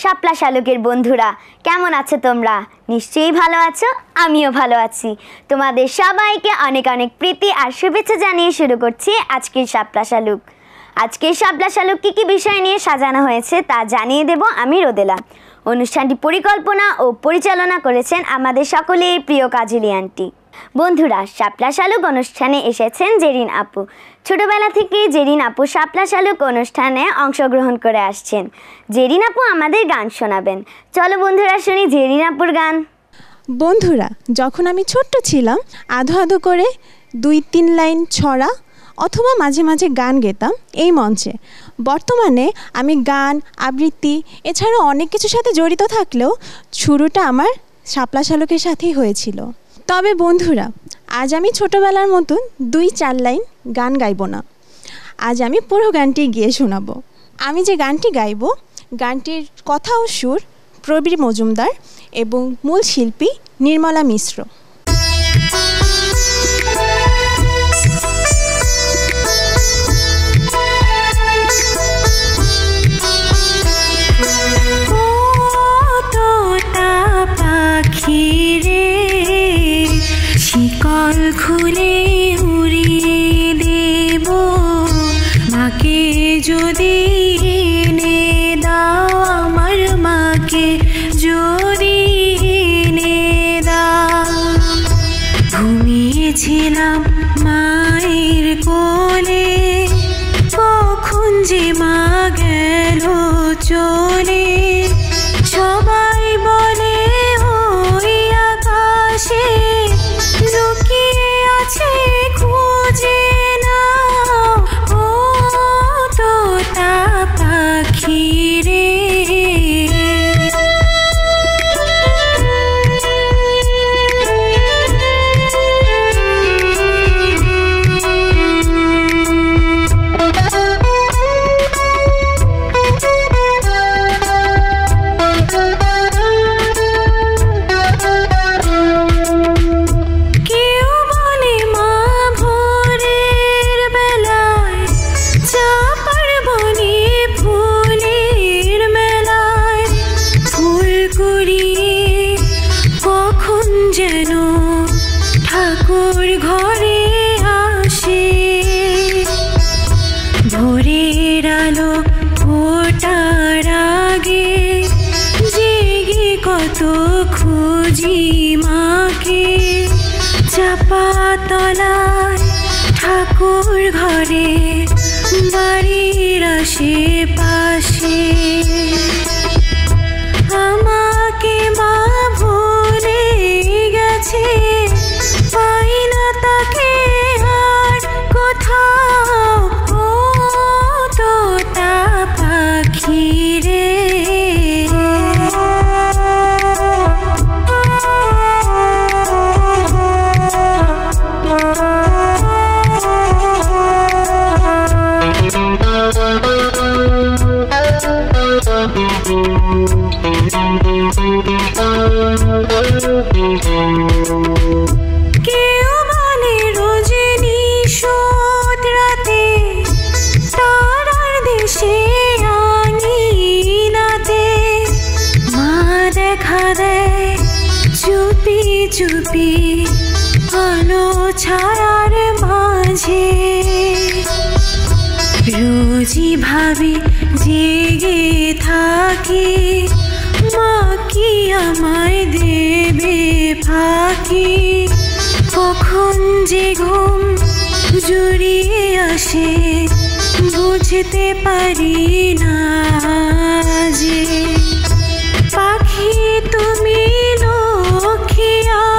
শাপলা শালুকের বন্ধুরা, কেমন আছো তোমরা? নিশ্চয়ই ভালো আছো, আমিও ভালো আছি। তোমাদের সবাইকে অনেক অনেক প্রীতি আর শুভেচ্ছা জানিয়ে শুরু করছি আজকের শাপলা শালুক। আজকের শাপলা শালুক কী কী বিষয় নিয়ে সাজানো হয়েছে তা জানিয়ে দেব আমি রোদেলা। অনুষ্ঠানটি পরিকল্পনা ও পরিচালনা করেছেন আমাদের সকলের প্রিয় কাজলি আন্টি। বন্ধুরা, শাপলা শালুক অনুষ্ঠানে এসেছেন জেরিন আপু। ছোটবেলা থেকে জেরিন আপু শাপলা শালুক অনুষ্ঠানে অংশগ্রহণ করে আসছেন। জেরিন আপু আমাদের গান শোনাবেন। চলো বন্ধুরা, শুনি জেরিন আপুর গান। বন্ধুরা, যখন আমি ছোট্ট ছিলাম আধো আধো করে 2-3 লাইন ছড়া অথবা মাঝে মাঝে গান গেতাম এই মঞ্চে। বর্তমানে আমি গান, আবৃত্তি এছাড়াও অনেক কিছুর সাথে জড়িত থাকলেও শুরুটা আমার শাপলা শালুকের সাথেই হয়েছিল। তবে বন্ধুরা, আজ আমি ছোটোবেলার মতন 2-4 লাইন গান গাইব না। আজ আমি পুরো গানটি গিয়ে শোনাবো। আমি যে গানটি গাইব, গানটির কথা ও সুর প্রবীর মজুমদার এবং মূল শিল্পী নির্মলা মিশ্র। শিকল খুলে উড়িয়ে দেব, মাকে যদি এনে দাও, আমার মাকে যদি এনে দাও। ঘুমিয়েছিলাম মায়ের কোলে, কখন যে মা গেল চলে। সবাই বলে ওই আকাশে লুকিয়ে আছে, খুঁজে নাও ও তোতা পাখি রে। ঠাকুর ঘরে আসে ভোরের আলো ফোটার আগে, জেগে কত খুঁজি মাকে। চাপা তলায় ঠাকুর ঘরে, বাড়ির আশেপাশে। আমাকে মা ভুলে গেছে, পাই না তাকে আর কোথাও ও তোতা পাখি রে। কেউ বলে রজনী শোধ রাতে, তারার দেশে আঙিনাতে মা দেখা দেয় চুপি চুপি আলো ছায়ার মাঝে। রোজই ভাবি জেগে থাকি, মা কি আমায় দেবে ফাঁকি। কখন যে ঘুম জুড়িয়ে আসে, বুঝতে পারি না যে। পাখি তুমি লক্ষ্মী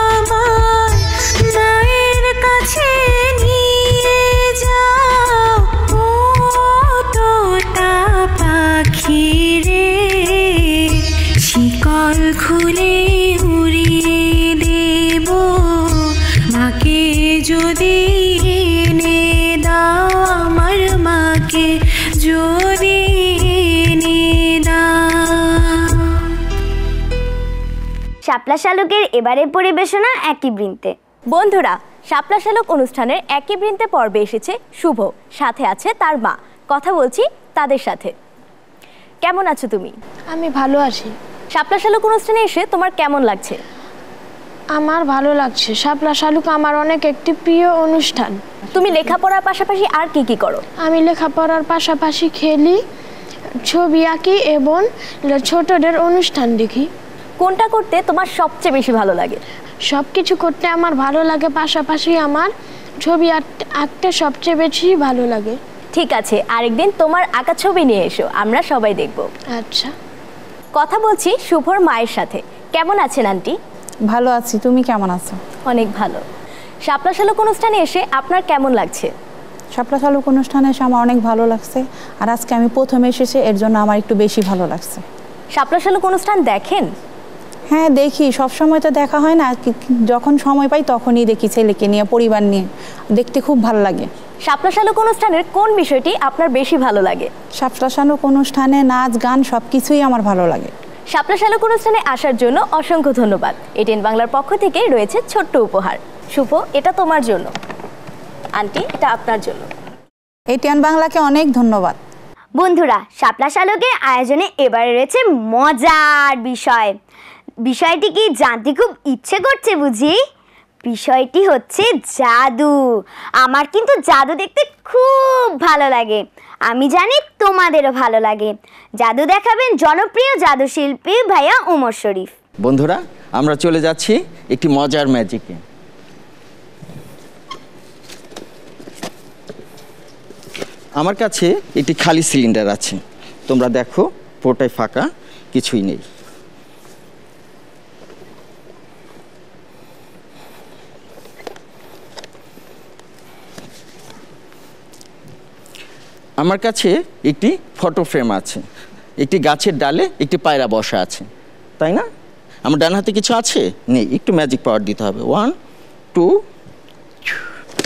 আমার, মায়ের কাছে নিয়ে যাও ও তোতা পাখি রে। শিকল খুলে উড়িয়ে দেব, মাকে যদি এনে দাও, আমার মাকে যদি এনে দাও। শাপলা শালুকের এবারে পরিবেশনা একই বৃন্তে। বন্ধুরা, শাপলা শালুক অনুষ্ঠানের একই বৃন্তে পর্বে এসেছে শুভ, সাথে আছে তার মা। কথা বলছি তাদের সাথে। কেমন আছো তুমি? আমি ভালো আছি। শাপলা শালুক অনুষ্ঠানে এসে তোমার কেমন লাগছে? আমার ভালো লাগছে। শাপলা শালুক আমার অনেক একটি প্রিয় অনুষ্ঠান। তুমি লেখাপড়ার পাশাপাশি আর কি কি করো? আমি লেখাপড়ার পাশাপাশি খেলি, ছবি আঁকি এবং ছোটদের অনুষ্ঠান দেখি। কোনটা করতে তোমার সবচেয়ে বেশি ভালো লাগে? সব কিছু করতে আমার ভালো লাগে, পাশাপাশি আমার ছবি আঁকতে সবচেয়ে বেশি ভালো লাগে। ঠিক আছে, আরেকদিন তোমার আঁকা ছবি নিয়ে এসো, আমরা সবাই দেখব। আচ্ছা। কথা বলছি শুভর মায়ের সাথে। কেমন আছেন আন্টি? ভালো আছি, তুমি কেমন আছো? অনেক ভালো। শাপলা শালুক অনুষ্ঠানে এসে আপনার কেমন লাগছে? শাপলা শালুক অনুষ্ঠানে এসে আমার অনেক ভালো লাগছে, আর আজকে আমি প্রথমে এসেছি, এর জন্য আমার একটু বেশি ভালো লাগছে। শাপলা শালুক অনুষ্ঠান দেখেন? হ্যাঁ দেখি, সব সময় তো দেখা হয় না, যখন সময় পাই তখনই দেখি, ছেলেকে নিয়ে, পরিবার নিয়ে দেখতে খুব ভালো লাগে। শাপলা শালুক অনুষ্ঠানের কোন বিষয়টি আপনার বেশি ভালো লাগে? শাপলা শালুক অনুষ্ঠানে নাচ গান সব কিছুই আমার ভালো লাগে। শাপলা শালুক অনুষ্ঠানে আসার জন্য অসংখ্য ধন্যবাদ। এটিএন বাংলার পক্ষ থেকে রয়েছে ছোট্ট উপহার। শুভ, এটা তোমার জন্য। আন্টি, এটা আপনার জন্য। এটিএন বাংলাকে অনেক ধন্যবাদ। বন্ধুরা, শাপলা শালুকের আয়োজনে এবারে রয়েছে মজার বিষয়। বিষয়টি কি জানতে খুব ইচ্ছে করছে বুঝি? বিষয়টি হচ্ছে জাদু। আমার কিন্তু জাদু দেখতে খুব ভালো লাগে, আমি জানি তোমাদেরও ভালো লাগে। জাদু দেখাবেন জনপ্রিয় জাদু শিল্পী ভাইয়া ওমর শরীফ। বন্ধুরা, আমরা চলে যাচ্ছি একটি মজার ম্যাজিকে। আমার কাছে একটি খালি সিলিন্ডার আছে, তোমরা দেখো পুরোটাই ফাঁকা, কিছুই নেই। আমার কাছে একটি ফটো ফ্রেম আছে, একটি গাছের ডালে একটি পায়রা বসা আছে, তাই না? আমার ডান হাতে কিছু আছে? নেই, একটু ম্যাজিক পাওয়ার দিতে হবে। 1 2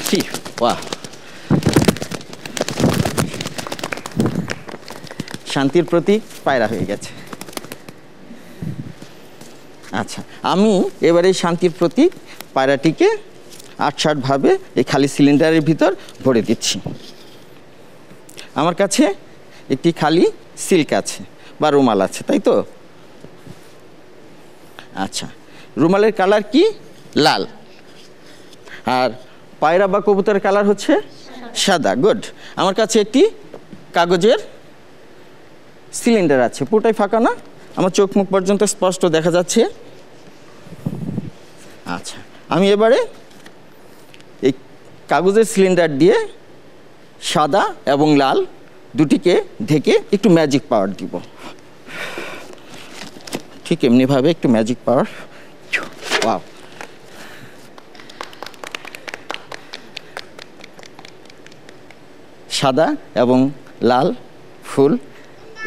3, বাহ! শান্তির প্রতীক পায়রা হয়ে গেছে। আচ্ছা, আমি এবারে শান্তির প্রতীক পায়রাটিকে ৮-৮ ভাবে এই খালি সিলিন্ডারের ভিতর ভরে দিচ্ছি। আমার কাছে একটি খালি সিল্ক আছে বা রুমাল আছে, তাই তো? আচ্ছা, রুমালের কালার কি? লাল। আর পায়রা বা কবুতরের কালার হচ্ছে সাদা। গুড। আমার কাছে একটি কাগজের সিলিন্ডার আছে, পুরোটাই ফাঁকা না, আমার চোখ মুখ পর্যন্ত স্পষ্ট দেখা যাচ্ছে। আচ্ছা, আমি এবারে এই কাগজের সিলিন্ডার দিয়ে সাদা এবং লাল দুটিকে ঢেকে একটু ম্যাজিক পাওয়ার দিব। ঠিক এমনিভাবে একটু ম্যাজিক পাওয়ার। ওয়াও! সাদা এবং লাল ফুল,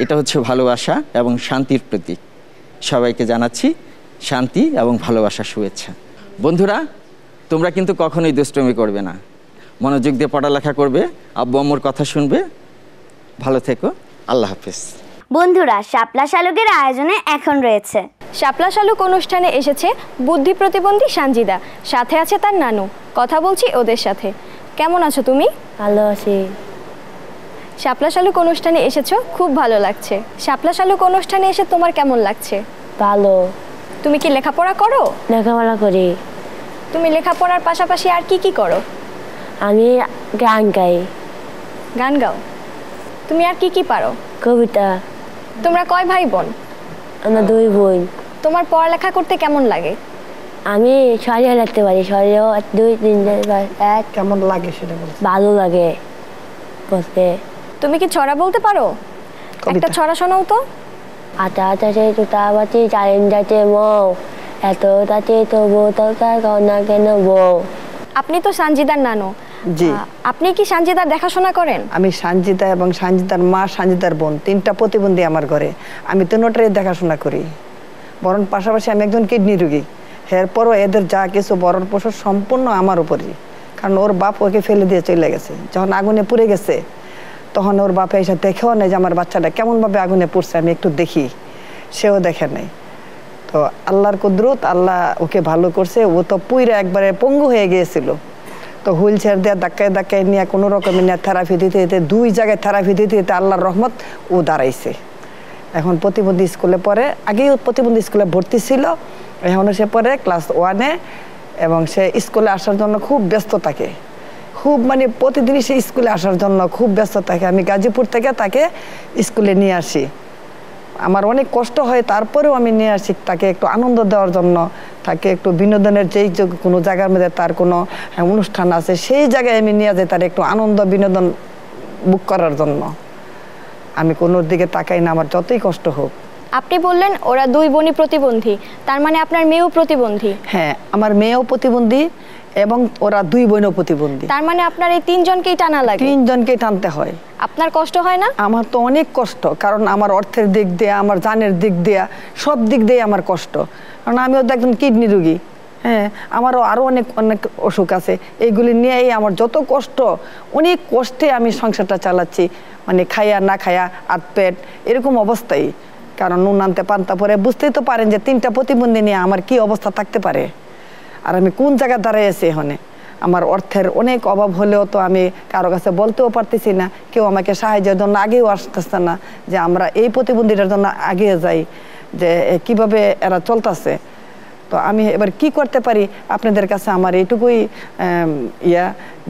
এটা হচ্ছে ভালোবাসা এবং শান্তির প্রতীক। সবাইকে জানাচ্ছি শান্তি এবং ভালোবাসার শুভেচ্ছা। বন্ধুরা, তোমরা কিন্তু কখনোই দুষ্টুমি করবে না, মনোযোগ দিয়ে পড়ালেখা করবে, আব্বু আম্মুর কথা শুনবে। ভালো থেকো, আল্লাহ হাফেজ। বন্ধুরা, শাপলা শালুকের আয়োজনে এখন রয়েছে শাপলা শালুক অনুষ্ঠানে এসেছে বুদ্ধি প্রতিবন্ধী সানজিদা, সাথে আছে তার নানু। কথা বলছি ওদের সাথে। কেমন আছো তুমি? ভালো আছি। শাপলা শালুক অনুষ্ঠানে এসেছো, খুব ভালো লাগছে। শাপলা শালুক অনুষ্ঠানে এসে তোমার কেমন লাগছে? ভালো। তুমি কি লেখাপড়া করো? লেখাপড়া করি। তুমি লেখাপড়ার পাশাপাশি আর কি কি করো? আমি গান গাই। গান গাও? তুমি আর কি কি পারো? কবিতা। তোমরা কয় ভাই বোন? আমরা 2 বোন। তোমার পড়ালেখা করতে কেমন লাগে? আমি সরিয়ে লিখতে পারি, সরিয়েও 2 3 4 1। কেমন লাগে সেটা বল। ভালো লাগে বলতে। তুমি কি ছড়া বলতে পারো? একটা ছড়া শোনাও তো। আটা আটাতে টুটাবাতি চালেন যাতে মৌ, এত তাতে তবু তরকার কন্যা কেন বউ। আপনি তো সানজিদার নানু। জি। আপনি কি সানজিদার দেখাশোনা করেন? আমি সানজিদা এবং সানজিদার মা, সানজিদার বোন, 3টা প্রতিবন্ধী আমার ঘরে। আমি 3টারই দেখাশোনা করি। বরং পাশাপাশি আমি একজন কিডনি রোগী। এরপরও এদের যা কিছু বরণ পোষণ সম্পূর্ণ আমার উপরই, কারণ ওর বাপ ওকে ফেলে দিয়ে চলে গেছে। যখন আগুনে পুড়ে গেছে তখন ওর বাপে এসে দেখেও নেই যে আমার বাচ্চাটা কেমনভাবে আগুনে পুড়ছে, আমি একটু দেখি, সেও দেখে নেই। তো আল্লাহর কুদরত, আল্লাহ ওকে ভালো করছে। ও তো পুইরা একবারে পঙ্গু হয়ে গিয়েছিল, তো হুইল চেয়ার দিয়ে ধাক্কায় ধাক্কায় নিয়ে কোনো রকমের নিয়ে থেরাপি দিতে দিতে 2 জায়গায় থেরাপি দিতে দিতে আল্লাহর রহমত ও দাঁড়াইছে। এখন প্রতিবন্ধী স্কুলে পড়ে। আগেই প্রতিবন্ধী স্কুলে ভর্তি ছিল, এখনও সে পড়ে ক্লাস 1-এ এবং সে স্কুলে আসার জন্য খুব ব্যস্ত থাকে, খুব মানে প্রতিদিনই সে স্কুলে আসার জন্য খুব ব্যস্ত থাকে। আমি গাজীপুর থেকে তাকে স্কুলে নিয়ে আসি, আমার অনেক কষ্ট হয়, তারপরেও আমি নিয়ে আসি তাকে একটু আনন্দ দেওয়ার জন্য, তাকে একটু বিনোদনের যেই কোনো জায়গার মধ্যে তার কোনো অনুষ্ঠান আছে সেই জায়গায় আমি নিয়ে যাই তার একটু আনন্দ বিনোদন বুক করার জন্য। আমি কোনোর দিকে তাকাই না, আমার যতই কষ্ট হোক। আপনি বললেন ওরা 2 বোনই প্রতিবন্ধী, তার মানে আপনার মেয়েও প্রতিবন্ধী? হ্যাঁ, আমার মেয়েও প্রতিবন্ধী এবং ওরা 2 বোনও প্রতিবন্ধী। তার মানে আপনার এই 3 জনকেই টানা লাগে? 3 জনকেই টানতে হয়। আপনার কষ্ট হয় না? আমার তো অনেক কষ্ট, কারণ আমার অর্থের দিক দিয়ে, আমার জানের দিক দিয়ে, সব দিক দিয়ে আমার কষ্ট, কারণ আমিও তো একজন কিডনি রোগী। হ্যাঁ, আমারও আরও অনেক অনেক অসুখ আছে, এইগুলি নিয়েই আমার যত কষ্ট, অনেক কষ্টে আমি সংসারটা চালাচ্ছি, মানে খাইয়া না খাইয়া আধ পেট এরকম অবস্থায়। কারণ নুন আনতে পান্তা পরে বুঝতেই তো পারেন যে 3টা প্রতিবন্ধী নিয়ে আমার কি অবস্থা থাকতে পারে, আর আমি কোন জায়গায় দাঁড়াইছি এখানে। আমার অর্থের অনেক অভাব হলেও তো আমি কারো কাছে বলতেও পারতেছি না, কেউ আমাকে সাহায্যের জন্য আগেও আসতেছে না যে আমরা এই প্রতিবন্ধীটার জন্য এগিয়ে যাই, যে কিভাবে এরা চলতেছে। তো আমি এবার কি করতে পারি, আপনাদের কাছে আমার এইটুকুই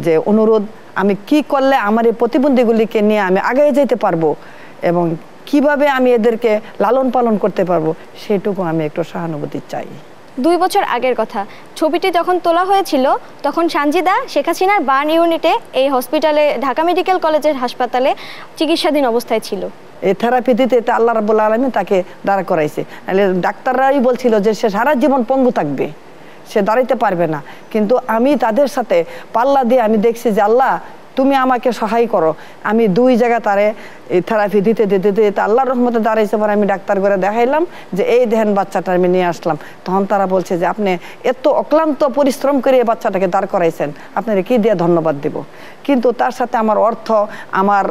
যে অনুরোধ, আমি কি করলে আমার এই প্রতিবন্ধীগুলিকে নিয়ে আমি আগে যেতে পারবো এবং কিভাবে আমি এদেরকে লালন পালন করতে পারবো, সেটুকু আমি একটু সহানুভূতি চাই। 2 বছর আগের কথা, ছবিটি যখন তোলা হয়েছিল তখন সানজিদা শেখ হাসিনার বার্ন ইউনিটে এই হসপিটালে, ঢাকা মেডিকেল কলেজের হাসপাতালে চিকিৎসাধীন অবস্থায় ছিল। এই থেরাপি দিতে আল্লাহ রাব্বুল আলামিন তাকে দাঁড় করাইছে, নাহলে ডাক্তাররাই বলছিল যে সে সারা জীবন পঙ্গু থাকবে, সে দাঁড়াইতে পারবে না। কিন্তু আমি তাদের সাথে পাল্লা দিয়ে আমি দেখছি যে আল্লাহ তুমি আমাকে সহায় করো। আমি 2 জায়গায় তারে এই থেরাপি দিতে দিতে দিতে আল্লাহর রহমতে দাঁড়াইছে পরে আমি ডাক্তার করে দেখাইলাম যে এই দেখেন বাচ্চাটা আমি নিয়ে আসলাম। তখন তারা বলছে যে আপনি এত অক্লান্ত পরিশ্রম করে এই বাচ্চাটাকে দাঁড় করাইছেন, আপনারা কি দিয়ে ধন্যবাদ দিব। কিন্তু তার সাথে আমার অর্থ, আমার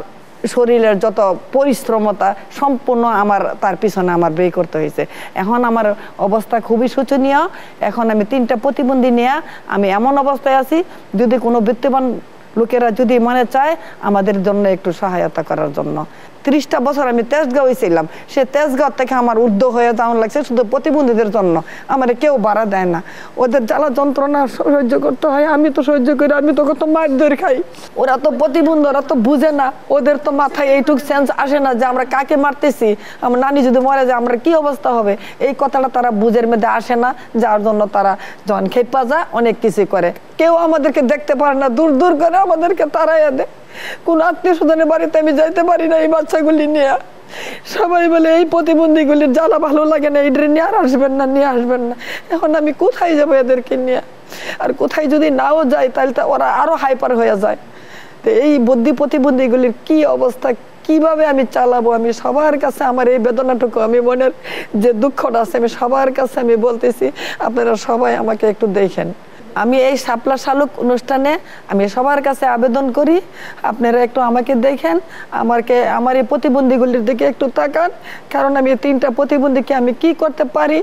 শরীরের যত পরিশ্রমতা সম্পূর্ণ আমার তার পিছনে আমার ব্যয় করতে হয়েছে। এখন আমার অবস্থা খুবই শোচনীয়। এখন আমি 3টা প্রতিবন্ধী নিয়ে আমি এমন অবস্থায় আছি, যদি কোনো বিত্তবান লোকেরা যদি মনে চায় আমাদের জন্য একটু সহায়তা করার জন্য। 30টা বছর আমি তেজগাঁও ছিলাম, সে তেজগাঁও থেকে আমার ঊর্ধ্ব হয়ে যাওয়ার লাগছে শুধু প্রতিবন্ধীদের জন্য। আমার কেউ বাড়া দেয় না, ওদের জ্বালা যন্ত্রণা সহ্য করতে হয়, আমি তো সহ্য করি, আমি তো কত মারধর খাই। ওরা তো প্রতিবন্ধী, ওরা তো বুঝে না, ওদের তো মাথায় এইটুকু সেন্স আসে না যে আমরা কাকে মারতেছি, আমার নানি যদি মরে যায় আমরা কি অবস্থা হবে, এই কথাটা তারা বুঝের মধ্যে আসে না, যার জন্য তারা যখন খেপা যায় অনেক কিছু করে। কেউ আমাদেরকে দেখতে পারে না, দূর দূর করে আমাদেরকে তাড়াইয়া দেয়। কোন আত্মীয় স্বজনের বাড়িতে আমি যাইতে পারি না এই বাচ্চাগুলি নিয়ে। সবাই বলে এই প্রতিবন্ধীগুলির জ্বালা ভালো লাগে না, এইটা নিয়ে আর আসবেন না, নিয়ে আসবেন না। এখন আমি কোথায় যাবো এদেরকে নিয়ে? আর কোথায় যদি নাও যাই তাহলে তো ওরা আরো হাইপার হয়ে যায়। তো এই বুদ্ধি প্রতিবন্ধীগুলির কি অবস্থা, কিভাবে আমি চালাবো? আমি সবার কাছে আমার এই বেদনাটুকু, আমি মনের যে দুঃখটা আছে আমি সবার কাছে আমি বলতেছি, আপনারা সবাই আমাকে একটু দেখেন। আমি এই শাপলা শালুক অনুষ্ঠানে আমি সবার কাছে আবেদন করি, আপনারা একটু আমাকে দেখেন, আমার এই প্রতিবন্ধীগুলির দিকে একটু তাকান, কারণ আমি 3টা প্রতিবন্ধীকে আমি কি করতে পারি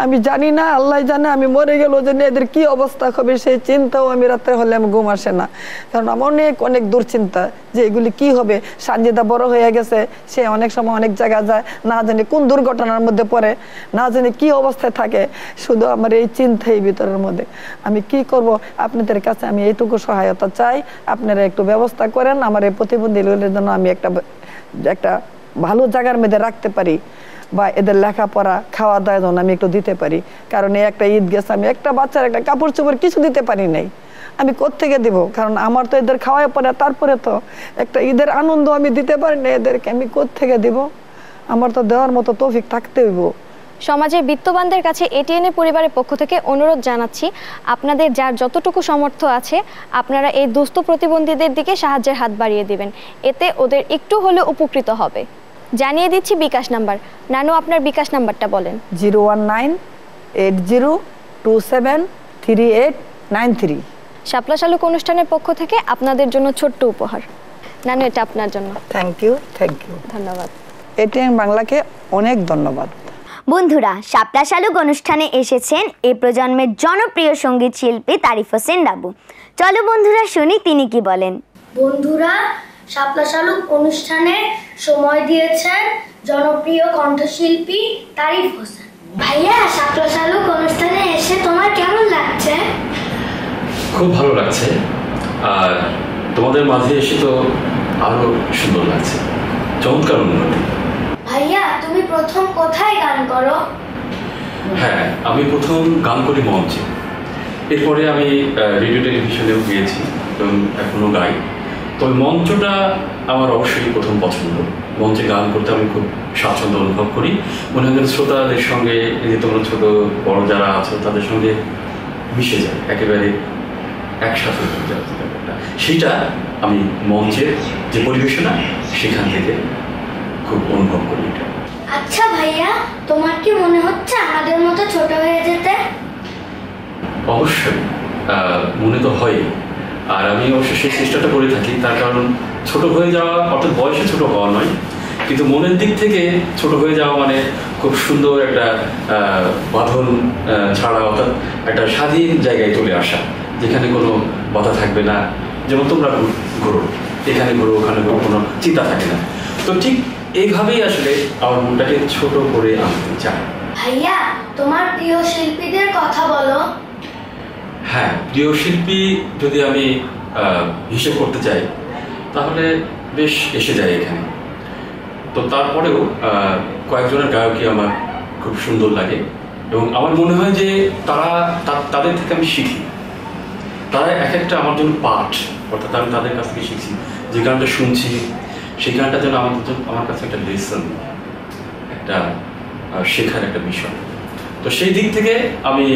আমি জানি না, আল্লাহ জানে। আমি মরে গেল যে এদের কি অবস্থা হবে সেই চিন্তাও আমি রাতে হলে আমি ঘুম আসে না, কারণ আমার অনেক অনেক দুশ্চিন্তা যে এগুলি কি হবে। সানজিদা বড় হয়ে গেছে, সে অনেক সময় অনেক জায়গায় যায়, না জানি কোন দুর্ঘটনার মধ্যে পড়ে, না জানি কি অবস্থায় থাকে, শুধু আমার এই চিন্তাই ভিতরের মধ্যে। আমি কি করব? আপনাদের কাছে আমি এইটুকু সহায়তা চাই, আপনারা একটু ব্যবস্থা করেন আমার এই প্রতিবন্ধীদের জন্য আমি একটা ভালো জায়গার মধ্যে রাখতে পারি, বা এদের লেখাপড়া খাওয়া দাওয়া জন্য আমি একটু দিতে পারি। কারণ এই একটা ঈদ গেছে, আমি একটা বাচ্চার একটা কাপড় চোপড় কিছু দিতে পারি নাই, আমি কোত্থেকে দিব? কারণ আমার তো এদের খাওয়াই পরে, তারপরে তো একটা ঈদের আনন্দ আমি দিতে পারি না এদেরকে, আমি কোত্থেকে দিব? আমার তো দেওয়ার মতো তৌফিক থাকতে হইব। সমাজের বিত্তবানদের কাছে এটিএনএ পরিবারের পক্ষ থেকে অনুরোধ জানাচ্ছি, আপনাদের যার যতটুকু সামর্থ্য আছে আপনারা এই দুস্থ প্রতিবন্ধীদের দিকে সাহায্যের হাত বাড়িয়ে দিবেন, এতে ওদের একটু হলেও উপকৃত হবে। জানিয়ে দিচ্ছি বিকাশ নাম্বার। নানু, আপনার বিকাশ নাম্বারটা বলেন। 01980273893। শাপলা শালুক অনুষ্ঠানের পক্ষ থেকে আপনাদের জন্য ছোট্ট উপহার। নানু, এটা আপনার জন্য। থ্যাংক ইউ, থ্যাংক ইউ, ধন্যবাদ। এটিএন বাংলাকে অনেক ধন্যবাদ। বন্ধুরা, শাপলা শালুক অনুষ্ঠানে এসেছেন এই প্রজন্মের জনপ্রিয় সঙ্গীত শিল্পী তারিফ হোসেন বাবু। চলো বন্ধুরা শুনি তিনি কি বলেন। বন্ধুরা, শাপলা শালুক অনুষ্ঠানে সময় দিয়েছেন জনপ্রিয় কণ্ঠশিল্পী তারিফ হোসেন। ভাইয়া, শাপলা শালুক অনুষ্ঠানে এসে তোমার কেমন লাগছে? খুব ভালো লাগছে, আর তোমাদের মাঝে এসে তো আরো সুন্দর লাগছে। চমৎকার অনুভূতি। ভাইয়া, তুমি প্রথম কোথায় গান করো? হ্যাঁ, আমি প্রথম গান করি মঞ্চে, এরপরে আমি রেডিও টেলিভিশনেও গিয়েছি এবং এখনো গাই। তবে মঞ্চটা আমার অবশ্যই প্রথম পছন্দ। মঞ্চে গান করতে আমি খুব স্বাচ্ছন্দ্য অনুভব করি। মনে হয় শ্রোতাদের সঙ্গে, এই যে তোমরা ছোট বড় যারা আছো তাদের সঙ্গে মিশে যায়, একেবারে একসাথে হয়ে যায় ব্যাপারটা। সেইটা আমি মঞ্চের যে পরিবেশনা সেখান থেকে খুব অনুভব করি এটা। আচ্ছা ভাইয়া, তোমার কি মনে হচ্ছে আমাদের মতো ছোট হয়ে যেতে? অবশ্যই মনে তো হয়, আর আমি অবশ্যই সেই চেষ্টাটা করে থাকি। তার কারণ ছোট হয়ে যাওয়া অর্থাৎ বয়সে ছোট হওয়া নয়, কিন্তু মনের দিক থেকে ছোট হয়ে যাওয়া মানে খুব সুন্দর একটা বাঁধন ছাড়া, অর্থাৎ একটা স্বাধীন জায়গায় চলে আসা, যেখানে কোনো বাধা থাকবে না। যেমন তোমরা ঘোরো, এখানে ঘোরো ওখানে ঘোরো, কোনো চিন্তা থাকে না। তো ঠিক এইভাবেই আসলে আমার মনটাকে ছোট করে আনতে চাই। ভাইয়া, তোমার প্রিয় শিল্পীদের কথা বলো। হ্যাঁ, প্রিয় শিল্পী যদি আমি হিসেব করতে চাই তাহলে বেশ এসে যায় এখানে। তো তারপরেও কয়েকজনের গায়কই আমার খুব সুন্দর লাগে এবং আমার মনে হয় যে তাদের থেকে আমি শিখি। তারা এক একটা আমার জন্য পাঠ, অর্থাৎ আমি তাদের কাছ থেকে শিখছি। যে গানটা শুনছি সেই গানটা যেন আমার কাছে একটা লেসন, একটা শেখার একটা বিষয়। তো সেই দিক থেকে আমি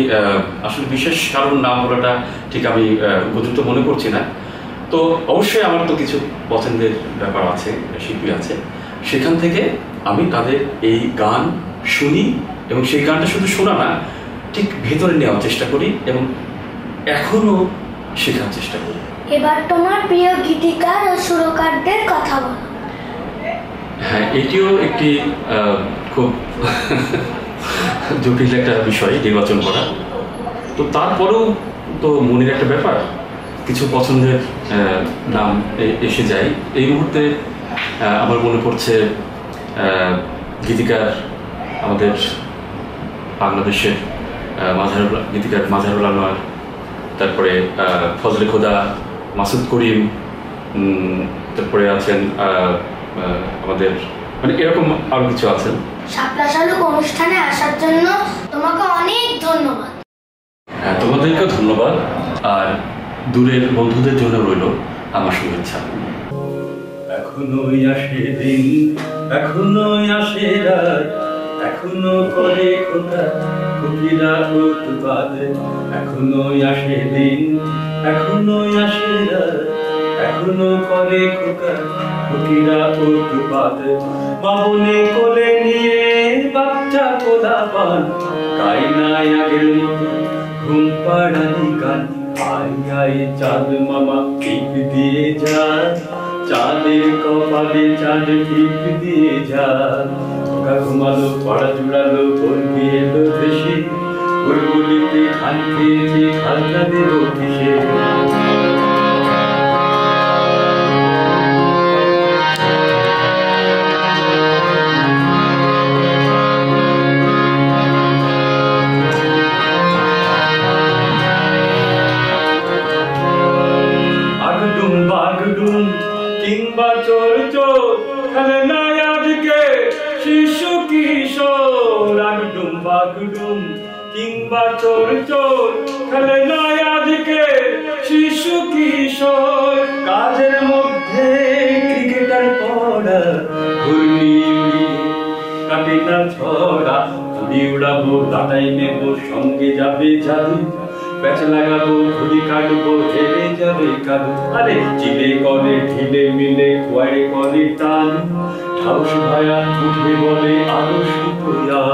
আসলে বিশেষ কারণ নাম বলাটা ঠিক আমি উপযুক্ত মনে করছি না। তো অবশ্যই আমার তো কিছু পছন্দের ব্যাপার আছে, শিল্পী আছে, সেখান থেকে আমি তাদের এই গান শুনি এবং সেই গানটা শুধু শোনা না, ঠিক ভেতরে নেওয়ার চেষ্টা করি এবং এখনো শেখার চেষ্টা করি। এবার তোমার প্রিয় গীতিকার ও সুরকারদের কথা বলো। হ্যাঁ, এটিও একটি খুব জটিল একটা বিষয় নির্বাচন করা। তো তারপরেও তো মনের একটা ব্যাপার, কিছু পছন্দের নাম এসে যায়। এই মুহূর্তে আমার মনে পড়ছে গীতিকার আমাদের বাংলাদেশের গীতিকার মাঝহারুল আনোয়ার, তারপরে ফজলে খোদা, মাসুদ করিম, তারপরে আছেন আমাদের মানে এরকম আরো কিছু আছেন। শাপলা শালুক অনুষ্ঠানে আসার জন্য তোমাকে অনেক ধন্যবাদ। হ্যাঁ, তোমাদেরকেও ধন্যবাদ, আর দূরের বন্ধুদের জন্য রইল আমার শুভেচ্ছা। এখনো আসে দিন, এখনো আসে রাত, এখনো করে খোদা খুকিরা উৎপাদ। এখনো আসে দিন, এখনো আসে রাত, এখনো করে খোকা খুকিরা উৎপাদ। বাবনে কোলে নিয়ে বাচ্চা কোলা পান, গাই নাই আগের মতো ঘুম পাড়ানি গান। আই আই চাঁদ মামা টিপ দিয়ে যা, চাঁদের কপালে চাঁদ টিপ দিয়ে যা। খোকা ঘুমালো, পড়া জুড়ালো, বলবি এলো দেশে, ওর বলিতে ধান খেয়েছি, খালনা দেব কিসে। কিংবা চোর চোর খেলে না আজকে শিশু কিশোর। আগডুম বাগডুম কিংবা চোর চোর খেলে না আজকে শিশু কিশোর। কাজের মধ্যে ক্রিকেটার পড়া, ঘূর্ণি উড়িয়ে কাটে না ছড়া। ঘুড়ি উড়াবো, দাঁড়াই নেবো, সঙ্গে যাবে জাদু। প্যাচ লাগাবো, ঘুড়ি কাটবো, হেরে যাবে কাদু। আরে চিলে করে ঢিলে মিলে কোয়ারে করে টান, ঠাউস ভায়া উঠে বলে আরো সুতোয়া।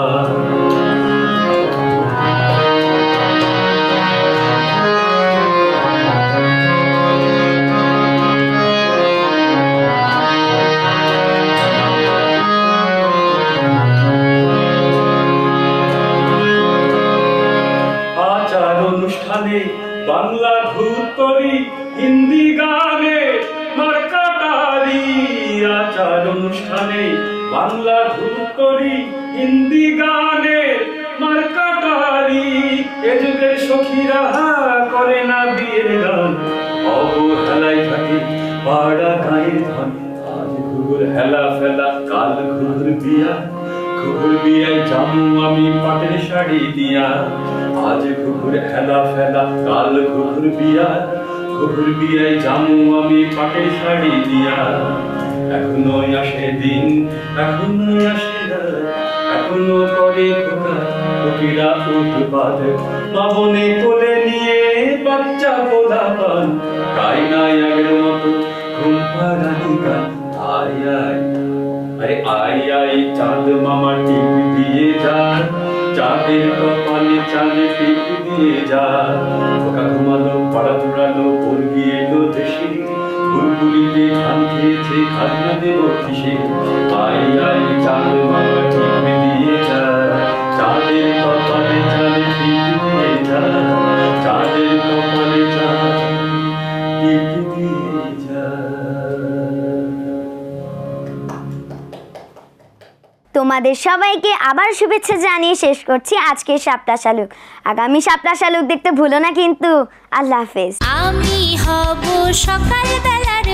বাংলা ভূত করি, হিন্দি গানে মার্কাটারি আচার অনুষ্ঠানে বাংলা ধূপ করি হিন্দি গানে মার্কাটারি এ যুগের সখীরা করে না বিয়ের গান অবহেলায় থাকে পাড়া গায়ের ধন আজ ঘুঘুর হেলা ফেলা কাল ঘুঘুর বিয়া ঘুঘুর বিয়ায় জামু আমি পাটের শাড়ি দিয়া আজ ঘুঘুর হেলা ফেলা কাল ঘুঘুর বিয়া ঘুঘুর বিয়ায় জামু আমি পাটের শাড়ি দিয়া এখনো আসে দিন এখনো আসে রাত এখনো করে খোকা ফকিরা উৎপাদ মাবনে কোলে নিয়ে বাচ্চা পোলা পান গাই নাই আগের মতো ঘুম পাড়ানি গান আয় আয় আরে আয় আয় চাঁদ মামা টিপ দিয়ে যা চাঁদের কপালে চাঁদে টিপ দিয়ে যা খোকা ঘুমালো পাড়া জোড়ালো বর্গি এলো দেশে বুলবুলিতে ধান খেয়েছে খাজনা দেব কিসে আয় আয় চাঁদ মামা টিপ দিয়ে যা চাঁদের কপালে চাঁদে টিপ দিয়ে যা চাঁদের কপালে চাঁদ টিপ দিয়ে যা। তোমাদের সবাইকে আবার শুভেচ্ছা জানিয়ে শেষ করছি আজকের শাপলা শালুক। আগামী শাপলা শালুক দেখতে ভুলো না কিন্তু। আল্লাহ হাফেজ। আমি হব সকাল বেলার